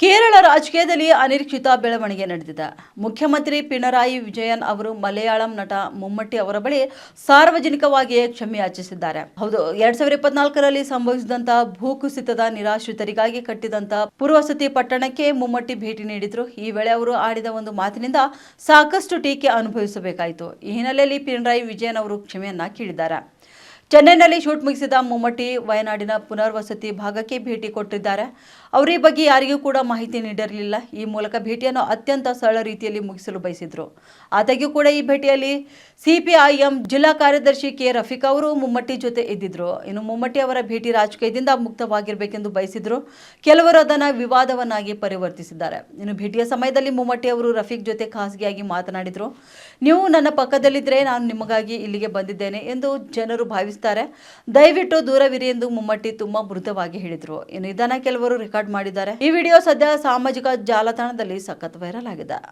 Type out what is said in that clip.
ಕೇರಳ ರಾಜಕೀಯದಲ್ಲಿ ಅನಿರೀಕ್ಷಿತ ಬೆಳವಣಿಗೆ ನಡೆದಿದೆ. ಮುಖ್ಯಮಂತ್ರಿ ಪಿಣರಾಯಿ ವಿಜಯನ್ ಅವರು ಮಲಯಾಳಂ ನಟ ಮಮ್ಮಟ್ಟಿ ಅವರ ಬಳಿ ಸಾರ್ವಜನಿಕವಾಗಿಯೇ ಕ್ಷಮೆ ಯಾಚಿಸಿದ್ದಾರೆ. ಹೌದು, 2024ರಲ್ಲಿ ಸಂಭವಿಸಿದಂತಹ ಭೂಕುಸಿತದ ನಿರಾಶ್ರಿತರಿಗಾಗಿ ಕಟ್ಟಿದಂತ ಪುರವಸತಿ ಪಟ್ಟಣಕ್ಕೆ ಮಮ್ಮಟ್ಟಿ ಭೇಟಿ ನೀಡಿದ್ರು. ಈ ವೇಳೆ ಅವರು ಆಡಿದ ಒಂದು ಮಾತಿನಿಂದ ಸಾಕಷ್ಟು ಟೀಕೆ ಅನುಭವಿಸಬೇಕಾಯಿತು. ಈ ಹಿನ್ನೆಲೆಯಲ್ಲಿ ಪಿಣರಾಯಿ ವಿಜಯನ್ ಅವರು ಕ್ಷಮೆಯನ್ನ ಕೇಳಿದ್ದಾರೆ. ಚೆನ್ನೈನಲ್ಲಿ ಶೂಟ್ ಮುಗಿಸಿದ ಮಮ್ಮಟ್ಟಿ ವಯನಾಡಿನ ಪುನರ್ವಸತಿ ಭಾಗಕ್ಕೆ ಭೇಟಿ ಕೊಟ್ಟಿದ್ದಾರೆ. ಅವರು ಈ ಬಗ್ಗೆ ಯಾರಿಗೂ ಕೂಡ ಮಾಹಿತಿ ನೀಡಿರಲಿಲ್ಲ. ಈ ಮೂಲಕ ಭೇಟಿಯನ್ನು ಅತ್ಯಂತ ಸರಳ ರೀತಿಯಲ್ಲಿ ಮುಗಿಸಲು ಬಯಸಿದ್ರು. ಆದಾಗ್ಯೂ ಕೂಡ ಈ ಭೇಟಿಯಲ್ಲಿ ಸಿಪಿಐಎಂ ಜಿಲ್ಲಾ ಕಾರ್ಯದರ್ಶಿ ಕೆ ರಫೀಕ್ ಅವರು ಮಮ್ಮಟ್ಟಿ ಜೊತೆ ಇದ್ದಿದ್ರು. ಇನ್ನು ಮಮ್ಮಟ್ಟಿ ಅವರ ಭೇಟಿ ರಾಜಕೀಯದಿಂದ ಮುಕ್ತವಾಗಿರಬೇಕೆಂದು ಬಯಸಿದ್ರು. ಕೆಲವರು ಅದನ್ನು ವಿವಾದವನ್ನಾಗಿ ಪರಿವರ್ತಿಸಿದ್ದಾರೆ. ಇನ್ನು ಭೇಟಿಯ ಸಮಯದಲ್ಲಿ ಮಮ್ಮಟ್ಟಿ ಅವರು ರಫೀಕ್ ಜೊತೆ ಖಾಸಗಿಯಾಗಿ ಮಾತನಾಡಿದ್ರು. ನೀವು ನನ್ನ ಪಕ್ಕದಲ್ಲಿದ್ದರೆ ನಾನು ನಿಮಗಾಗಿ ಇಲ್ಲಿಗೆ ಬಂದಿದ್ದೇನೆ ಎಂದು ಜನರು ಭಾವಿಸುತ್ತಾರೆ. ದಯವಿಟ್ಟು ದೂರವಿರಿ ಎಂದು ಮಮ್ಮಟ್ಟಿ ತುಂಬಾ ಮೃದುವಾಗಿ ಹೇಳಿದ್ರು. ಇನ್ನು ಇದನ್ನ ಕೆಲವರು ರೆಕಾರ್ಡ್ ಮಾಡಿದ್ದಾರೆ. ಈ ವಿಡಿಯೋ ಸದ್ಯ ಸಾಮಾಜಿಕ ಜಾಲತಾಣದಲ್ಲಿ ಸಖತ್ ವೈರಲ್ ಆಗಿದೆ.